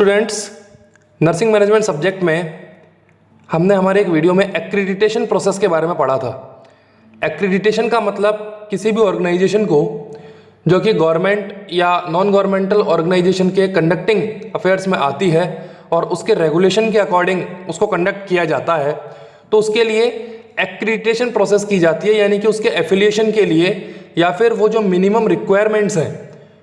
Students, nursing management subject में हमने हमारे एक वीडियो में एक्रीडिटेशन प्रोसेस के बारे में पढ़ा था। एक्रीडिटेशन का मतलब किसी भी ऑर्गेनाइजेशन को जो कि गवर्नमेंट या नॉन गवर्नमेंटल ऑर्गेनाइजेशन के कंडक्टिंग अफेयर्स में आती है और उसके रेगुलेशन के अकॉर्डिंग उसको कंडक्ट किया जाता है, तो उसके लिए एक्रीडिटेशन प्रोसेस की जाती है। यानी कि उसके एफिलिएशन के लिए या फिर वो जो मिनिमम रिक्वायरमेंट्स हैं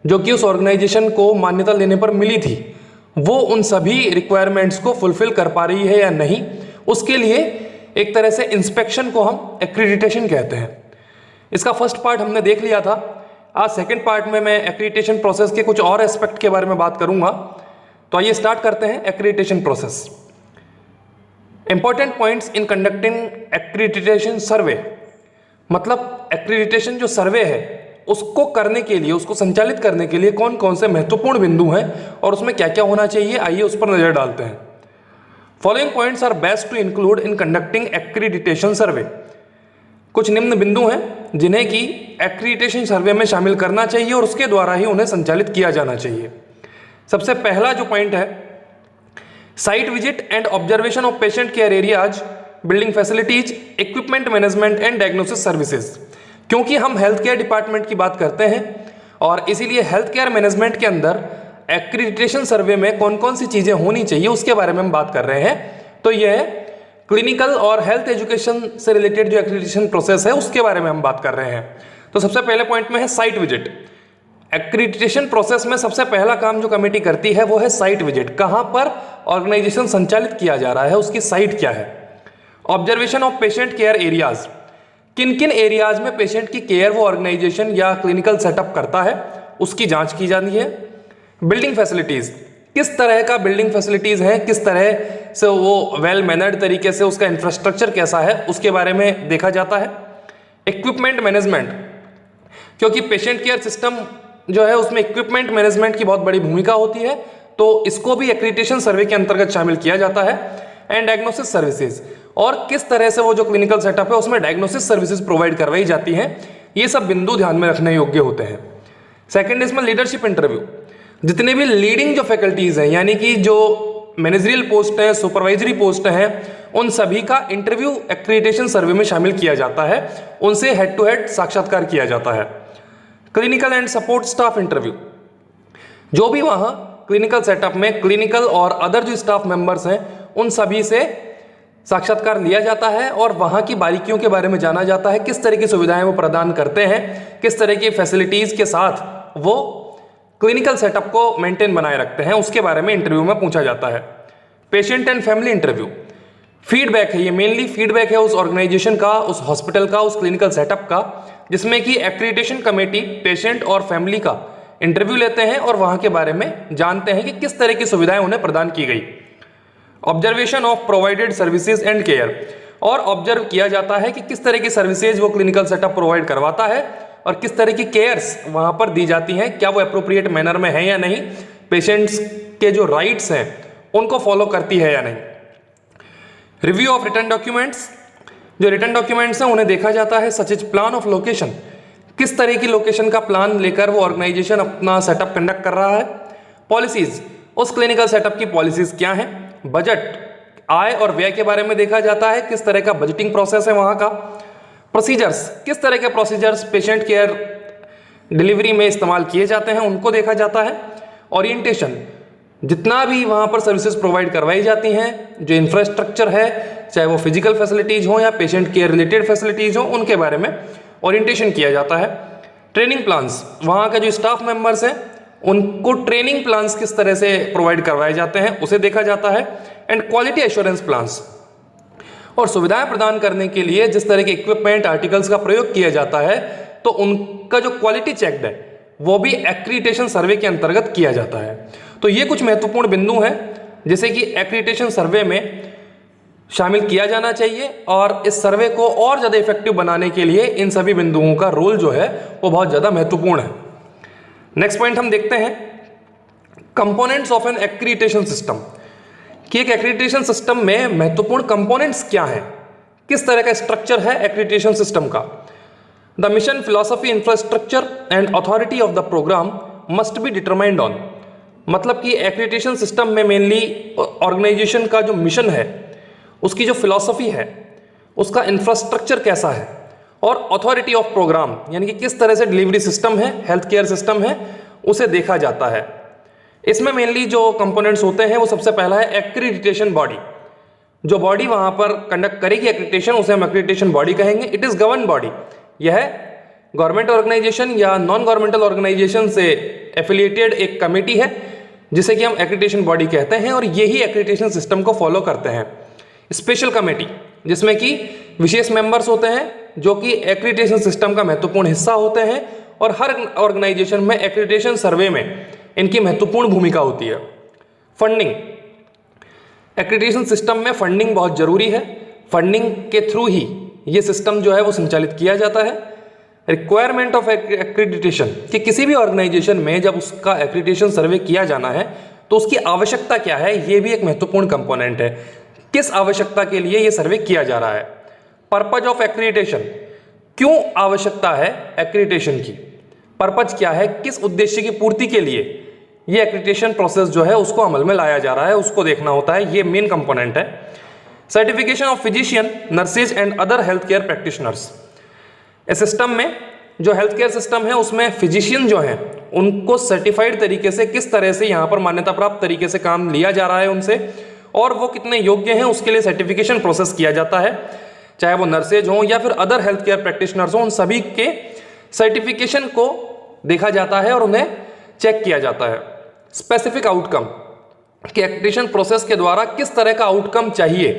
जो कि उस ऑर्गेनाइजेशन को मान्यता लेने पर मिली थी, वो उन सभी रिक्वायरमेंट्स को फुलफिल कर पा रही है या नहीं, उसके लिए एक तरह से इंस्पेक्शन को हम एक्रीडिटेशन कहते हैं। इसका फर्स्ट पार्ट हमने देख लिया था। आज सेकंड पार्ट में मैं एक्रीडिटेशन प्रोसेस के कुछ और एस्पेक्ट के बारे में बात करूंगा। तो आइए स्टार्ट करते हैं accreditation process. Important points in conducting accreditation survey, मतलब एक्रीडिटेशन जो सर्वे है उसको करने के लिए, उसको संचालित करने के लिए कौन कौन से महत्वपूर्ण बिंदु हैं और उसमें क्या क्या होना चाहिए, आइए उस पर नजर डालते हैं। Following points are best to include in conducting accreditation survey. कुछ निम्न बिंदु हैं जिन्हें कि एक्रीडिटेशन सर्वे में शामिल करना चाहिए और उसके द्वारा ही उन्हें संचालित किया जाना चाहिए। सबसे पहला जो पॉइंट है, site visit and observation of patient care areas, building facilities, equipment management and diagnosis services. क्योंकि हम हेल्थ केयर डिपार्टमेंट की बात करते हैं और इसीलिए हेल्थ केयर मैनेजमेंट के अंदर एक्रीडिटेशन सर्वे में कौन कौन सी चीज़ें होनी चाहिए उसके बारे में हम बात कर रहे हैं। तो यह क्लिनिकल और हेल्थ एजुकेशन से रिलेटेड जो एक्रीडिटेशन प्रोसेस है उसके बारे में हम बात कर रहे हैं। तो सबसे पहले पॉइंट में है साइट विजिट। एक्रीडिटेशन प्रोसेस में सबसे पहला काम जो कमेटी करती है वो है साइट विजिट। कहाँ पर ऑर्गेनाइजेशन संचालित किया जा रहा है, उसकी साइट क्या है। Observation of patient care areas, किन किन एरियाज में पेशेंट की केयर वो ऑर्गेनाइजेशन या क्लिनिकल सेटअप करता है उसकी जांच की जाती है। बिल्डिंग फैसिलिटीज, किस तरह का बिल्डिंग फैसिलिटीज है, किस तरह से वो वेल मैनर्ड तरीके से उसका इंफ्रास्ट्रक्चर कैसा है उसके बारे में देखा जाता है। इक्विपमेंट मैनेजमेंट, क्योंकि पेशेंट केयर सिस्टम जो है उसमें इक्विपमेंट मैनेजमेंट की बहुत बड़ी भूमिका होती है, तो इसको भी एक्रीडिटेशन सर्वे के अंतर्गत शामिल किया जाता है। एंड डायग्नोसिस सर्विसेज, और किस तरह से वो जो क्लिनिकल सेटअप है उसमें डायग्नोसिस सर्विसेज प्रोवाइड करवाई जाती हैं, ये सब बिंदु ध्यान में रखने योग्य होते हैं। सेकंड इसमें लीडरशिप इंटरव्यू, जितने भी लीडिंग जो फैकल्टीज हैं यानी कि जो मैनेजरियल पोस्ट है, सुपरवाइजरी पोस्ट हैं, उन सभी का इंटरव्यू एक्रीडिटेशन सर्वे में शामिल किया जाता है, उनसे हेड टू हेड साक्षात्कार किया जाता है। Clinical and support staff interview, जो भी वहाँ क्लिनिकल सेटअप में क्लिनिकल और अदर जो स्टाफ मेंबर्स हैं उन सभी से साक्षात्कार लिया जाता है और वहाँ की बारीकियों के बारे में जाना जाता है, किस तरह की सुविधाएं वो प्रदान करते हैं, किस तरह की फैसिलिटीज के साथ वो क्लिनिकल सेटअप को मेंटेन बनाए रखते हैं, उसके बारे में इंटरव्यू में पूछा जाता है। Patient and family interview, feedback है, ये मेनली फीडबैक है उस ऑर्गेनाइजेशन का, उस हॉस्पिटल का, उस क्लिनिकल सेटअप का, जिसमें कि एक्रीडिटेशन कमेटी पेशेंट और फैमिली का इंटरव्यू लेते हैं और वहाँ के बारे में जानते हैं कि किस तरह की सुविधाएं उन्हें प्रदान की गई। Observation of provided services and care, और ऑब्जर्व किया जाता है कि किस तरह की सर्विसेज वो क्लिनिकल सेटअप प्रोवाइड करवाता है और किस तरह की केयर्स वहाँ पर दी जाती हैं, क्या वो अप्रोप्रिएट मैनर में है या नहीं, पेशेंट्स के जो राइट्स हैं उनको फॉलो करती है या नहीं। रिव्यू ऑफ रिटर्न डॉक्यूमेंट्स, जो रिटर्न डॉक्यूमेंट्स हैं उन्हें देखा जाता है। Such is plan of location, किस तरह की लोकेशन का प्लान लेकर वो ऑर्गेनाइजेशन अपना सेटअप कंडक्ट कर रहा है। पॉलिसीज, उस क्लिनिकल सेटअप की पॉलिसीज क्या हैं। बजट, आय और व्यय के बारे में देखा जाता है, किस तरह का बजटिंग प्रोसेस है वहाँ का। प्रोसीजर्स, किस तरह के प्रोसीजर्स पेशेंट केयर डिलीवरी में इस्तेमाल किए जाते हैं उनको देखा जाता है। ओरिएंटेशन, जितना भी वहाँ पर सर्विसेज प्रोवाइड करवाई जाती हैं, जो इंफ्रास्ट्रक्चर है, चाहे वो फिजिकल फैसिलिटीज हो या पेशेंट केयर रिलेटेड फैसिलिटीज हो, उनके बारे में ओरिएंटेशन किया जाता है। ट्रेनिंग प्लान्स, वहाँ का जो स्टाफ मेंबर्स हैं उनको ट्रेनिंग प्लान्स किस तरह से प्रोवाइड करवाए जाते हैं उसे देखा जाता है। एंड क्वालिटी एश्योरेंस प्लान्स, और सुविधाएं प्रदान करने के लिए जिस तरह के इक्विपमेंट आर्टिकल्स का प्रयोग किया जाता है तो उनका जो क्वालिटी चेक्ड है वो भी एक्रीडिटेशन सर्वे के अंतर्गत किया जाता है। तो ये कुछ महत्वपूर्ण बिंदु हैं जिसे कि एक्रीडिटेशन सर्वे में शामिल किया जाना चाहिए और इस सर्वे को और ज़्यादा इफेक्टिव बनाने के लिए इन सभी बिंदुओं का रोल जो है वो बहुत ज़्यादा महत्वपूर्ण है। नेक्स्ट पॉइंट हम देखते हैं components of an accreditation system, कि एक एक्रीडिटेशन सिस्टम में महत्वपूर्ण कंपोनेंट्स क्या हैं, किस तरह का स्ट्रक्चर है एक्रीडिटेशन सिस्टम का। The mission, philosophy, infrastructure and authority of the program must be determined on, मतलब कि एक्रीडिटेशन सिस्टम में मेनली ऑर्गेनाइजेशन का जो मिशन है, उसकी जो फिलॉसफी है, उसका इंफ्रास्ट्रक्चर कैसा है, और अथॉरिटी ऑफ प्रोग्राम यानी कि किस तरह से डिलीवरी सिस्टम है, हेल्थ केयर सिस्टम है, उसे देखा जाता है। इसमें मेनली जो कंपोनेंट्स होते हैं वो सबसे पहला है एक्रीडिटेशन बॉडी। जो बॉडी वहां पर कंडक्ट करेगी एक्रीडिटेशन, उसे हम एक्रीडिटेशन बॉडी कहेंगे। It is govern body. यह गवर्नमेंट ऑर्गेनाइजेशन या नॉन गवर्नमेंटल ऑर्गेनाइजेशन से एफिलिएटेड एक कमेटी है जिसे कि हम एक्रीडिटेशन बॉडी कहते हैं, और यही एक्रीडिटेशन सिस्टम को फॉलो करते हैं। स्पेशल कमेटी जिसमें कि विशेष मेंबर्स होते हैं जो कि एक्रीडिटेशन सिस्टम का महत्वपूर्ण हिस्सा होते हैं, और हर ऑर्गेनाइजेशन में एक्रीडिटेशन सर्वे में इनकी महत्वपूर्ण भूमिका होती है। फंडिंग, एक्रीडिटेशन सिस्टम में फंडिंग बहुत जरूरी है। फंडिंग के थ्रू ही ये सिस्टम जो है वो संचालित किया जाता है। रिक्वायरमेंट ऑफ एक्रीडिटेशन कि किसी भी ऑर्गेनाइजेशन में जब उसका एक्रीडिटेशन सर्वे किया जाना है तो उसकी आवश्यकता क्या है, ये भी एक महत्वपूर्ण कंपोनेंट है। किस आवश्यकता के लिए ये सर्वे किया जा रहा है। पर्पज ऑफ एक्रीडिटेशन, क्यों आवश्यकता है एक्रीडिटेशन की, पर्पज क्या है, किस उद्देश्य की पूर्ति के लिए ये एक्रीडिटेशन प्रोसेस जो है उसको अमल में लाया जा रहा है, उसको देखना होता है। ये मेन कंपोनेंट है। Certification of physician, nurses and other health care practitioners. इस सिस्टम में जो हेल्थ केयर सिस्टम है उसमें फिजिशियन जो हैं उनको सर्टिफाइड तरीके से किस तरह से यहाँ पर मान्यता प्राप्त तरीके से काम लिया जा रहा है उनसे, और वो कितने योग्य हैं उसके लिए सर्टिफिकेशन प्रोसेस किया जाता है। चाहे वो नर्सेज हों या फिर अदर हेल्थ केयर प्रैक्टिशनर्स हों, उन सभी के सर्टिफिकेशन को देखा जाता है और उन्हें चेक किया जाता है। स्पेसिफिक आउटकम कि एक्रीडिटेशन प्रोसेस के द्वारा किस तरह का आउटकम चाहिए,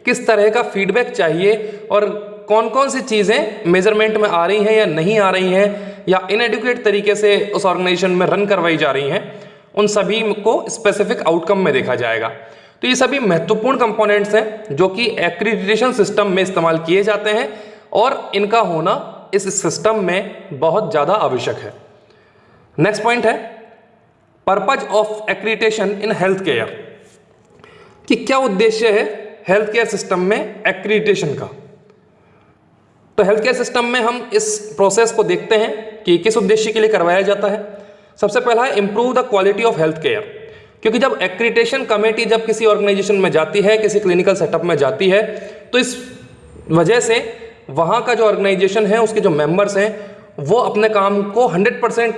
किस तरह का फीडबैक चाहिए, और कौन कौन सी चीज़ें मेजरमेंट में आ रही हैं या नहीं आ रही हैं, या इनएडुकेट तरीके से उस ऑर्गेनाइजेशन में रन करवाई जा रही हैं, उन सभी को स्पेसिफिक आउटकम में देखा जाएगा। तो ये सभी महत्वपूर्ण कंपोनेंट्स हैं जो कि एक्रीडिटेशन सिस्टम में इस्तेमाल किए जाते हैं, और इनका होना इस सिस्टम में बहुत ज़्यादा आवश्यक है। नेक्स्ट पॉइंट है purpose of accreditation in health care, कि क्या उद्देश्य है हेल्थ केयर सिस्टम में एक्रीडिटेशन का। तो हेल्थ केयर सिस्टम में हम इस प्रोसेस को देखते हैं कि किस उद्देश्य के लिए करवाया जाता है। सबसे पहला है improve the quality of health care, क्योंकि जब एक्रीडिटेशन कमेटी जब किसी ऑर्गेनाइजेशन में जाती है, किसी क्लिनिकल सेटअप में जाती है, तो इस वजह से वहाँ का जो ऑर्गेनाइजेशन है उसके जो मेंबर्स हैं वो अपने काम को 100%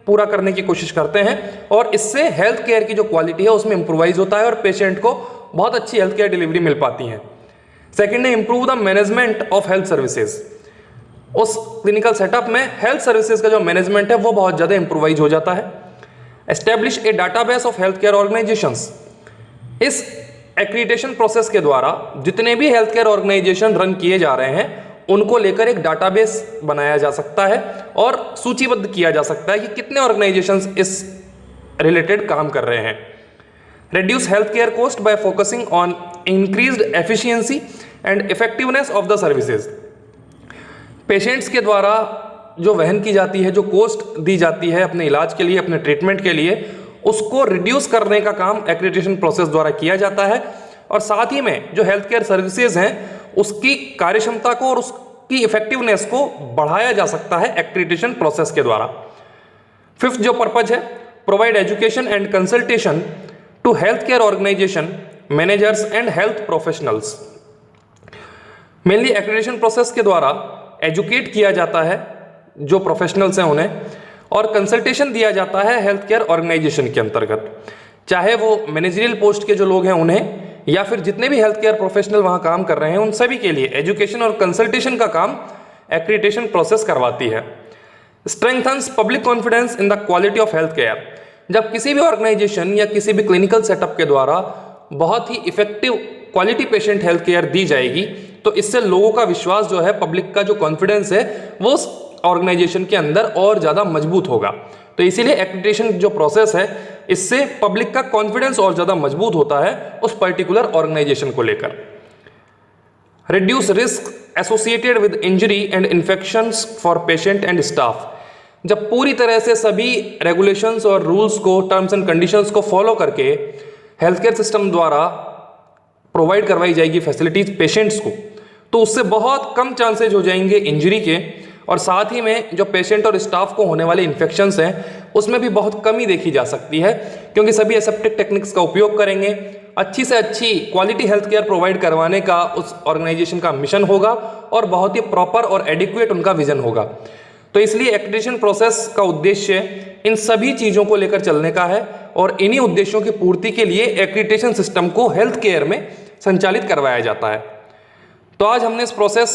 पूरा करने की कोशिश करते हैं, और इससे हेल्थ केयर की जो क्वालिटी है उसमें इंप्रूवाइज होता है और पेशेंट को बहुत अच्छी हेल्थ केयर डिलीवरी मिल पाती है। सेकेंड है improve the management of health services. उस क्लिनिकल सेटअप में हेल्थ सर्विसेज का जो मैनेजमेंट है वो बहुत ज़्यादा इंप्रूवाइज हो जाता है। Establish A database of health care organisations. इस एक्रीडिटेशन प्रोसेस के द्वारा जितने भी हेल्थ केयर ऑर्गेनाइजेशन रन किए जा रहे हैं उनको लेकर एक डाटाबेस बनाया जा सकता है और सूचीबद्ध किया जा सकता है कि कितने ऑर्गेनाइजेशंस इस रिलेटेड काम कर रहे हैं। Reduce health care cost by focusing on increased efficiency and effectiveness of the services. Patients के द्वारा जो वहन की जाती है, जो कॉस्ट दी जाती है अपने इलाज के लिए, अपने ट्रीटमेंट के लिए, उसको रिड्यूस करने का काम एक्रीडिटेशन प्रोसेस द्वारा किया जाता है, और साथ ही में जो हेल्थ केयर सर्विसेज हैं उसकी कार्यक्षमता को और उसकी इफेक्टिवनेस को बढ़ाया जा सकता है एक्रीडिटेशन प्रोसेस के द्वारा। फिफ्थ जो पर्पज है provide education and consultation to health care organization managers and health professionals. Mainly accreditation process के द्वारा एजुकेट किया जाता है जो प्रोफेशनल्स हैं उन्हें, और कंसल्टेशन दिया जाता है हेल्थ केयर ऑर्गेनाइजेशन के अंतर्गत, चाहे वो मैनेजरियल पोस्ट के जो लोग हैं उन्हें, या फिर जितने भी हेल्थ केयर प्रोफेशनल वहाँ काम कर रहे हैं उन सभी के लिए एजुकेशन और कंसल्टेशन का काम एक्रीडिटेशन प्रोसेस करवाती है। Strengthens public confidence in the quality of health care. जब किसी भी ऑर्गेनाइजेशन या किसी भी क्लिनिकल सेटअप के द्वारा बहुत ही effective quality patient health care दी जाएगी तो इससे लोगों का विश्वास जो है, पब्लिक का जो कॉन्फिडेंस है वो उस ऑर्गेनाइजेशन के अंदर और ज़्यादा मजबूत होगा। तो इसीलिए एक्रीडिटेशन जो प्रोसेस है इससे पब्लिक का कॉन्फिडेंस और ज़्यादा मजबूत होता है उस पर्टिकुलर ऑर्गेनाइजेशन को लेकर। Reduce risk associated with injury and infections for patient and staff. जब पूरी तरह से सभी रेगुलेशंस और रूल्स को, टर्म्स एंड कंडीशंस को फॉलो करके हेल्थ केयर सिस्टम द्वारा प्रोवाइड करवाई जाएगी फैसिलिटीज पेशेंट्स को, तो उससे बहुत कम चांसेज हो जाएंगे इंजरी के, और साथ ही में जो पेशेंट और स्टाफ को होने वाले इन्फेक्शंस हैं उसमें भी बहुत कमी देखी जा सकती है, क्योंकि सभी एसेप्टिक टेक्निक्स का उपयोग करेंगे। अच्छी से अच्छी क्वालिटी हेल्थ केयर प्रोवाइड करवाने का उस ऑर्गेनाइजेशन का मिशन होगा और बहुत ही प्रॉपर और एडिक्वेट उनका विजन होगा। तो इसलिए एक्रेडिटेशन प्रोसेस का उद्देश्य इन सभी चीज़ों को लेकर चलने का है और इन्हीं उद्देश्यों की पूर्ति के लिए एक्रेडिटेशन सिस्टम को हेल्थ केयर में संचालित करवाया जाता है। तो आज हमने इस प्रोसेस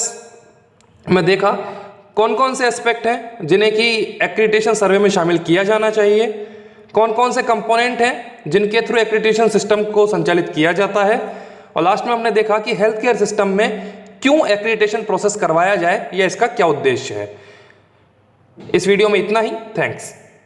में देखा कौन कौन से एस्पेक्ट हैं जिन्हें कि एक्रेडिटेशन सर्वे में शामिल किया जाना चाहिए, कौन कौन से कंपोनेंट हैं जिनके थ्रू एक्रेडिटेशन सिस्टम को संचालित किया जाता है, और लास्ट में हमने देखा कि हेल्थ केयर सिस्टम में क्यों एक्रेडिटेशन प्रोसेस करवाया जाए या इसका क्या उद्देश्य है। इस वीडियो में इतना ही। थैंक्स।